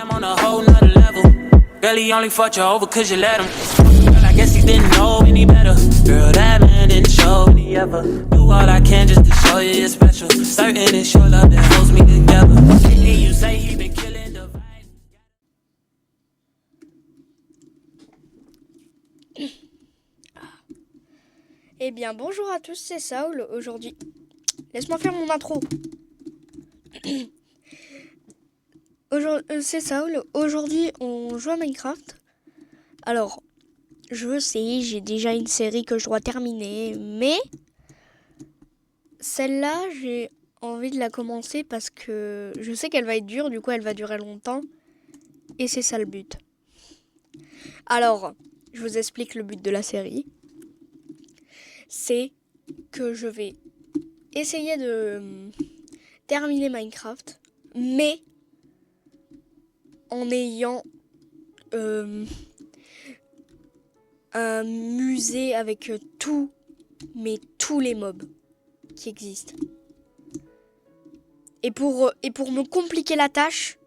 I'm on a whole nother level. Girl, he only fucked you over cause you let him. Girl, I guess he didn't know any better. Girl, that man didn't show me ever. Do all I can just to show you you're special. Certain it's your love that holds me together. And you say he been killing the vibe. Eh bien, bonjour à tous, c'est Saul. Aujourd'hui, laisse-moi faire mon intro. C'est Saul. Aujourd'hui, on joue à Minecraft. Alors, je sais, j'ai déjà une série que je dois terminer, mais celle-là, j'ai envie de la commencer parce que je sais qu'elle va être dure, du coup, elle va durer longtemps. Et c'est ça le but. Alors, je vous explique le but de la série. C'est que je vais essayer de terminer Minecraft, mais en ayant un musée avec tous les mobs qui existent. Et pour me compliquer la tâche,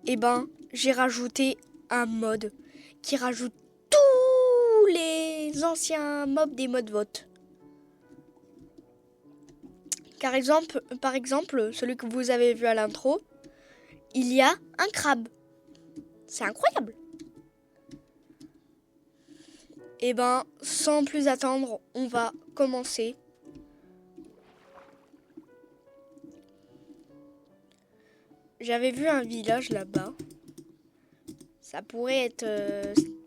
eh ben, j'ai rajouté un mode qui rajoute tous les anciens mobs des modes vote. Par exemple, celui que vous avez vu à l'intro, il y a un crabe. C'est incroyable. Et ben, sans plus attendre, on va commencer. J'avais vu un village là-bas. Ça pourrait être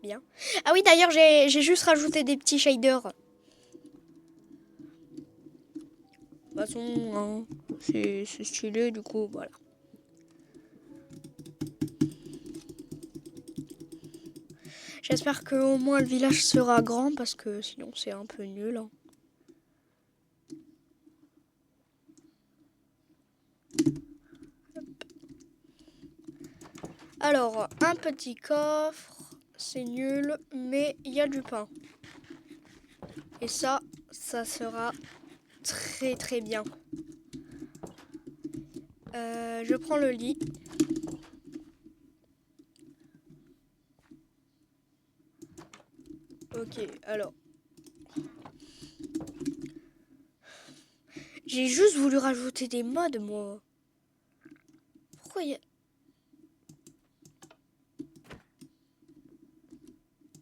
bien. Ah oui, d'ailleurs, j'ai juste rajouté des petits shaders. De toute façon, hein, c'est stylé, du coup, voilà. J'espère qu'au moins le village sera grand, parce que sinon c'est un peu nul. Hein. Alors, un petit coffre, c'est nul, mais il y a du pain. Et ça sera très très bien. Je prends le lit. Ok, alors. J'ai juste voulu rajouter des mods, moi. Pourquoi il y a...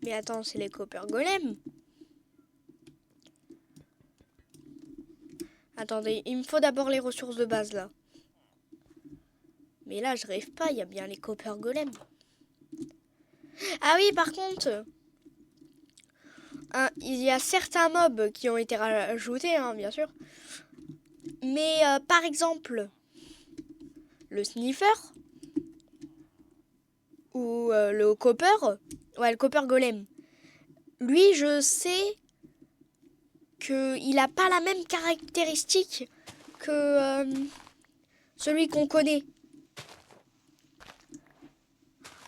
Mais attends, c'est les Copper Golem. Attendez, il me faut d'abord les ressources de base, là. Mais là, je rêve pas, il y a bien les Copper Golem. Ah oui, par contre... il y a certains mobs qui ont été rajoutés, hein, bien sûr. Mais par exemple, le sniffer ou le copper, ouais, le copper golem. Lui, je sais qu'il n'a pas la même caractéristique que celui qu'on connaît.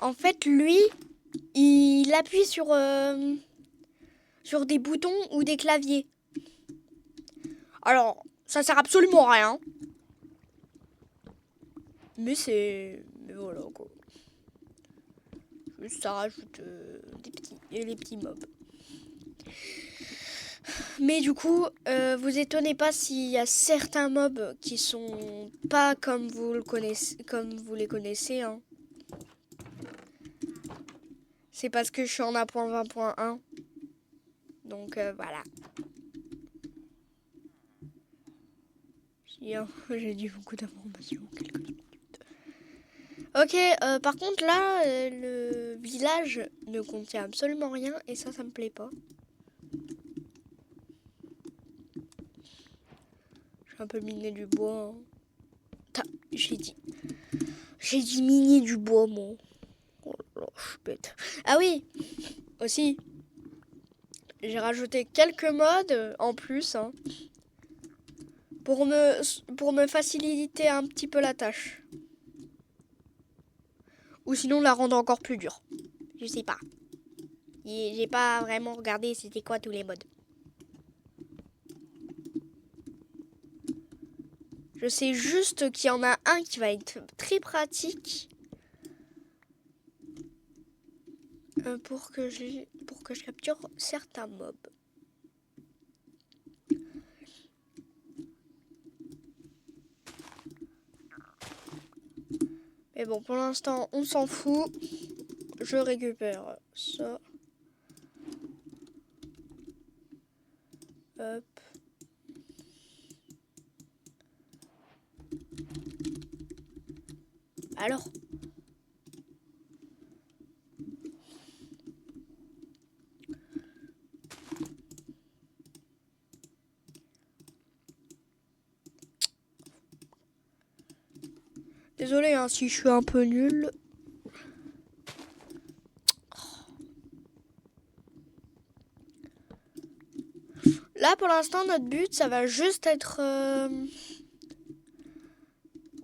En fait, lui, il appuie sur des boutons ou des claviers. Alors, ça sert absolument à rien. Mais voilà quoi. Juste ça rajoute les petits mobs. Mais du coup, vous étonnez pas s'il y a certains mobs qui sont pas comme vous les connaissez. Hein. C'est parce que je suis en 1.20.1. Donc voilà. J'ai dit beaucoup d'informations en quelques minutes. Ok, par contre là, le village ne contient absolument rien et ça me plaît pas. J'ai un peu miné du bois. Hein. J'ai dit miner du bois, moi. Oh là, je suis bête. Ah oui, aussi, j'ai rajouté quelques mods en plus, hein, pour me faciliter un petit peu la tâche. Ou sinon la rendre encore plus dure. Je sais pas. J'ai pas vraiment regardé c'était quoi tous les mods. Je sais juste qu'il y en a un qui va être très pratique pour que je capture certains mobs. Mais bon, pour l'instant, on s'en fout. Je récupère ça. Hop. Alors. Désolé hein, si je suis un peu nul. Là, pour l'instant, notre but, ça va juste être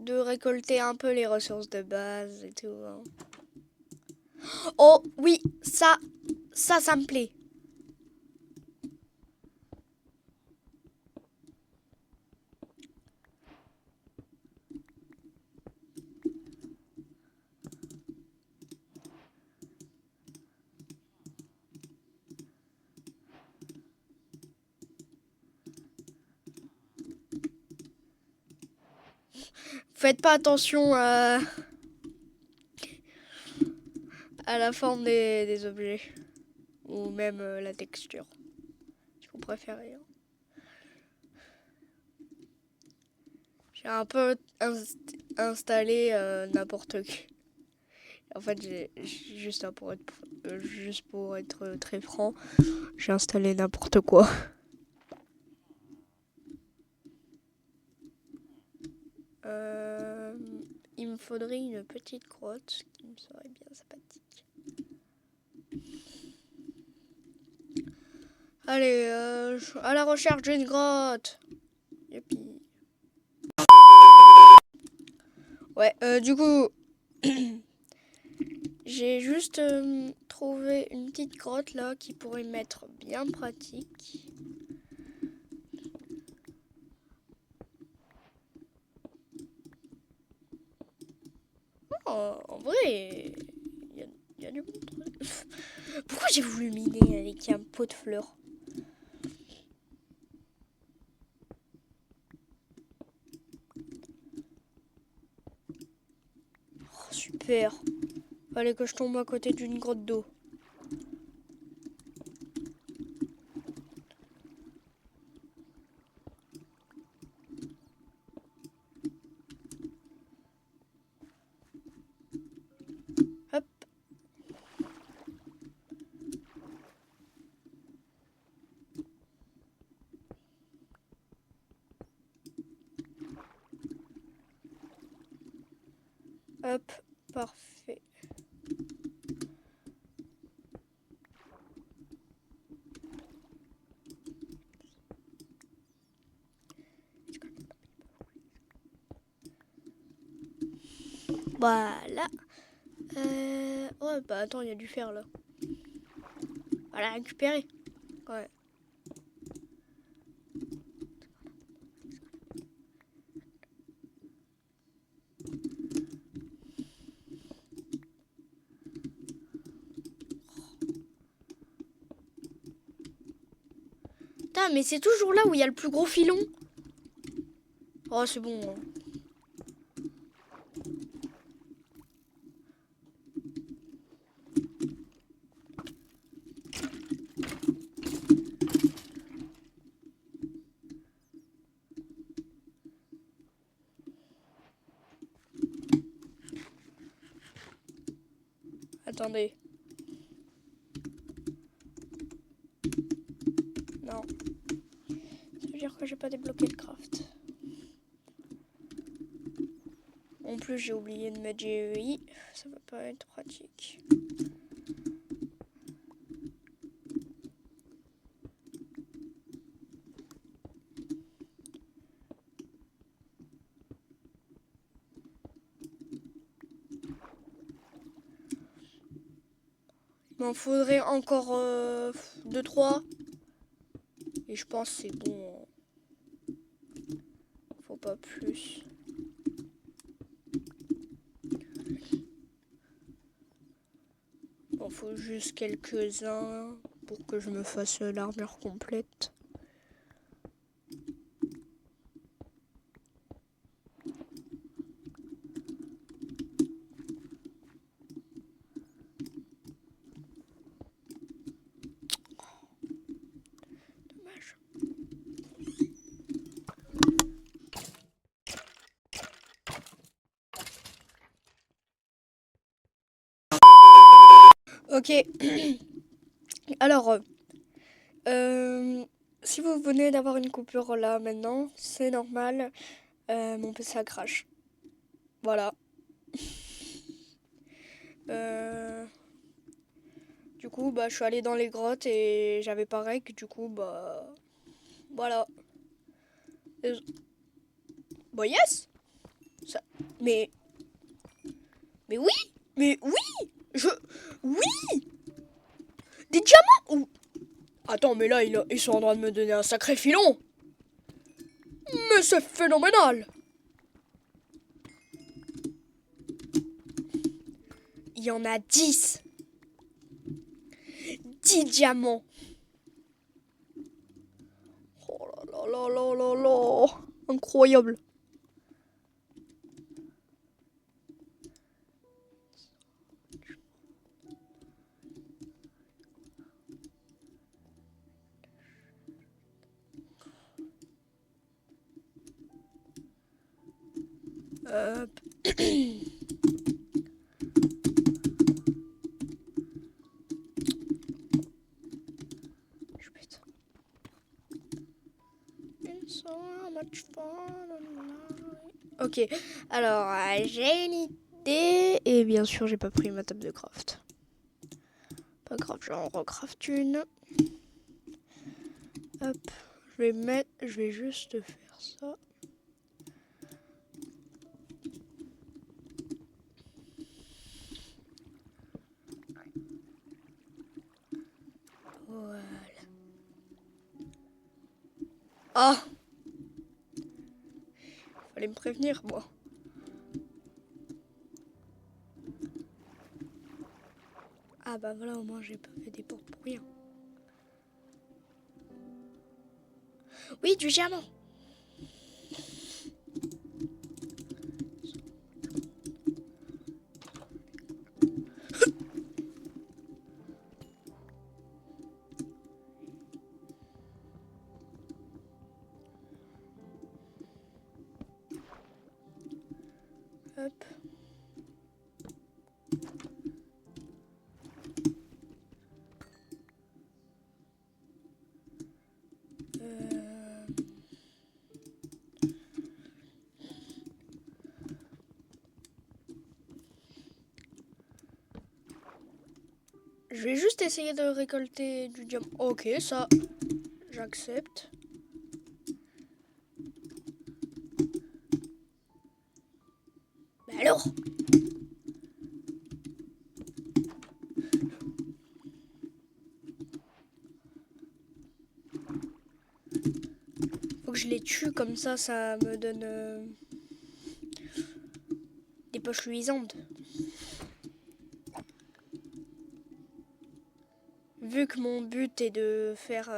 de récolter un peu les ressources de base et tout. Hein. Oh, oui, ça me plaît. Faites pas attention à la forme des objets. Ou même la texture. Si vous préférez. Hein. J'ai un peu installé n'importe quoi. En fait, juste pour être très franc, j'ai installé n'importe quoi. Il me faudrait une petite grotte qui me serait bien sympathique. Allez, à la recherche d'une grotte. Youpi. Ouais, du coup, j'ai juste trouvé une petite grotte là qui pourrait m'être bien pratique. Oh, en vrai, il y a du bon truc. Pourquoi j'ai voulu miner avec un pot de fleurs? Oh, super. Fallait que je tombe à côté d'une grotte d'eau. Hop. Hop, parfait. Voilà. Ouais, bah attends, il y a du fer là. On va la récupérer. Ouais. Putain, mais c'est toujours là où il y a le plus gros filon. Oh, c'est bon. Hein. Attendez. Non. Ça veut dire que j'ai pas débloqué le craft. En plus, j'ai oublié de mettre GEI. Ça va pas être pratique. Il m'en faudrait encore 2-3. Et je pense que c'est bon. Faut pas plus. Il faut juste quelques-uns pour que je me fasse l'armure complète. Dommage. Ok. Alors, si vous venez d'avoir une coupure là maintenant, c'est normal. Mon PC a crash. Voilà. Du coup, bah, je suis allée dans les grottes et j'avais pas rec. Du coup, bah, voilà. Bah, yes. Ça... Mais oui, mais oui, oui, des diamants. Ou... Attends, mais là, ils sont en train de me donner un sacré filon. Mais c'est phénoménal. Il y en a 10. 10 diamants. Oh là là là là là là. Incroyable. Je pète. Ok, alors j'ai une idée et bien sûr j'ai pas pris ma table de craft. Pas grave, j'en recraft une. Hop, je vais juste faire ça. Voilà. Ah, fallait me prévenir, moi. Ah bah voilà, au moins j'ai pas fait des portes pour rien. Oui, du diamant. Hop. Je vais juste essayer de récolter du diamant. Ok, ça, j'accepte. Mais alors? Faut que je les tue, comme ça me donne des poches luisantes. Vu que mon but est de faire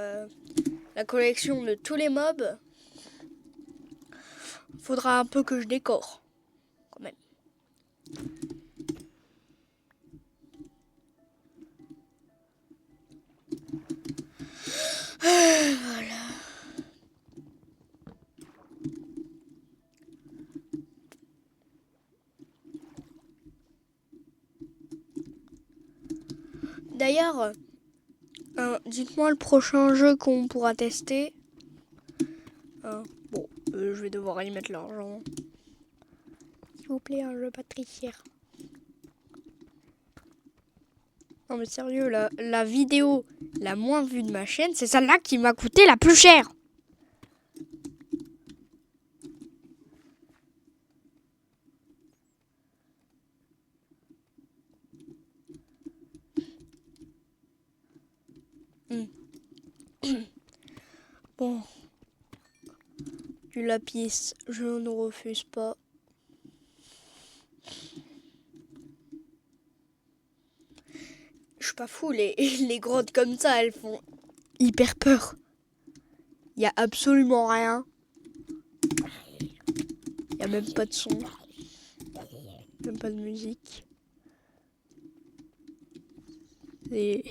la collection de tous les mobs, faudra un peu que je décore, quand même. Voilà. D'ailleurs, dites-moi le prochain jeu qu'on pourra tester. Bon, je vais devoir y mettre l'argent. S'il vous plaît, un jeu pas très cher. Non mais sérieux, la vidéo la moins vue de ma chaîne, c'est celle-là qui m'a coûté la plus chère. Bon. du lapis, je ne refuse pas. Je suis pas fou, les grottes comme ça, elles font hyper peur. Il y a absolument rien. Il y a même pas de son. Même pas de musique. Et...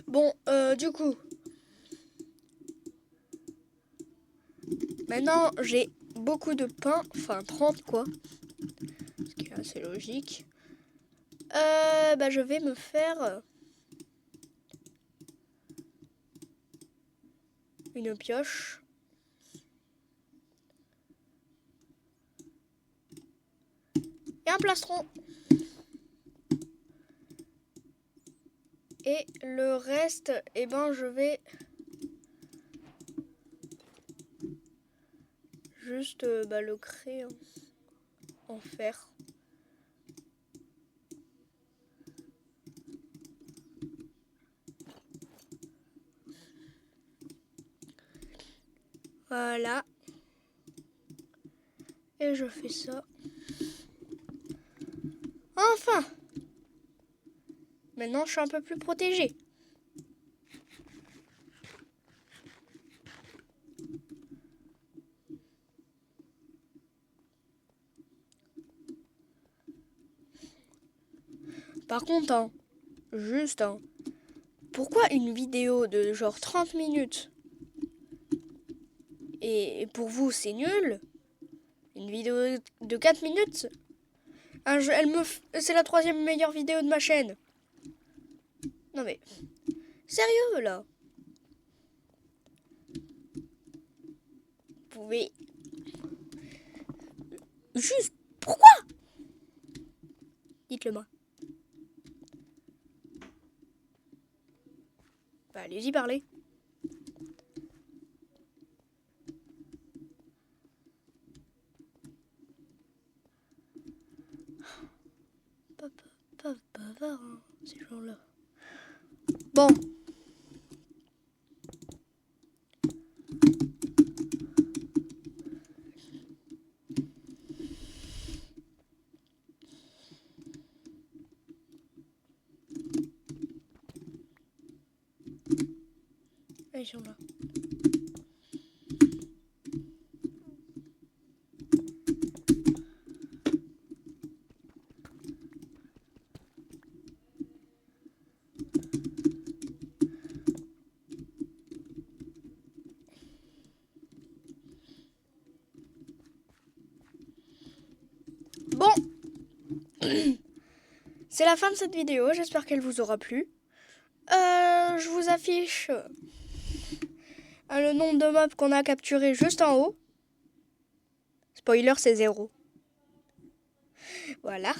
Bon, du coup, maintenant j'ai beaucoup de pain, enfin 30 quoi, ce qui est assez logique. Je vais me faire une pioche. Et un plastron. Et le reste, eh ben, je vais juste le créer en fer. Voilà. Et je fais ça. Enfin! Maintenant, je suis un peu plus protégée. Par contre, pourquoi une vidéo de genre 30 minutes et pour vous c'est nul? Une vidéo de 4 minutes, c'est la 3e meilleure vidéo de ma chaîne. Non mais, sérieux là? Vous pouvez... Juste, pourquoi? Dites-le moi. Allez-y, parlez. Pas bavard, hein, ces gens-là. Bon. Ah, ils sont là. Bon. C'est la fin de cette vidéo, j'espère qu'elle vous aura plu. Je vous affiche le nombre de mobs qu'on a capturé juste en haut. Spoiler, c'est 0. Voilà.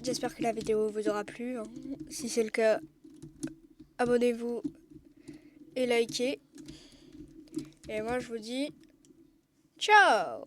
J'espère que la vidéo vous aura plu. Hein. Si c'est le cas, abonnez-vous et likez. Et moi, je vous dis ciao!